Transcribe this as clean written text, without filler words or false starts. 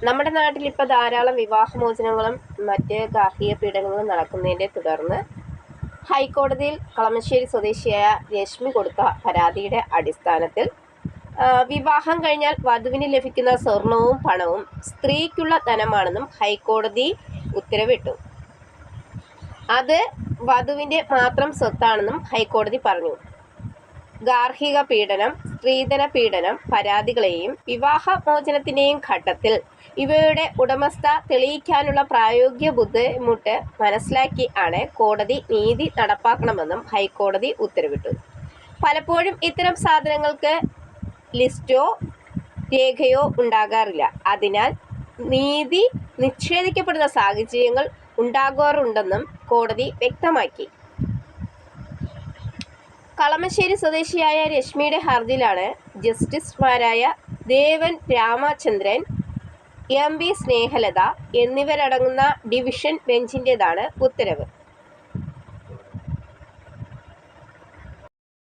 നമ്മുടെ നാട്ടിൽ ഇപ്പോൾ ധാരാളം വിവാഹമോചനങ്ങളും മറ്റ് ഗാർഹിക പീഡനങ്ങളും നടക്കുന്നതിനെ തുടർന്ന് ഹൈക്കോടതിയിൽ കളമശ്ശേരി സ്വദേശിയായ രശ്മി കൊടുത്ത പരാതിയുടെ അടിസ്ഥാനത്തിൽ വിവാഹം കഴിഞ്ഞാൽ വധുവിന് ലഭിക്കുന്ന സ്വർണവും പണവും സ്ത്രീക്കുള്ള ധനമാണെന്നും ഹൈക്കോടതി ഉത്തരവിട്ടു. അത് വധുവിൻ്റെ മാത്രം സ്വത്താണെന്നും ഹൈക്കോടതി പറഞ്ഞു. ഗാർഹിക പീഡനം, സ്ത്രീധന പീഡനം പരാതികളെയും വിവാഹമോചനത്തിൻ്റെയും ഘട്ടത്തിൽ ഇവയുടെ ഉടമസ്ഥ തെളിയിക്കാനുള്ള പ്രായോഗിക ബുദ്ധിമുട്ട് മനസ്സിലാക്കി ആണ് കോടതി നീതി നടപ്പാക്കണമെന്നും ഹൈക്കോടതി ഉത്തരവിട്ടു. പലപ്പോഴും ഇത്തരം സാധനങ്ങൾക്ക് ലിസ്റ്റോ രേഖയോ ഉണ്ടാകാറില്ല. അതിനാൽ നീതി നിഷേധിക്കപ്പെടുന്ന സാഹചര്യങ്ങൾ ഉണ്ടാകാറുണ്ടെന്നും കോടതി വ്യക്തമാക്കി. കളമശ്ശേരി സ്വദേശിയായ രശ്മിയുടെ ഹർജിയിലാണ് ജസ്റ്റിസുമാരായ ദേവൻ രാമചന്ദ്രൻ, എം വി സ്നേഹലത എന്നിവരടങ്ങുന്ന ഡിവിഷൻ ബെഞ്ചിൻ്റേതാണ് ഉത്തരവ്.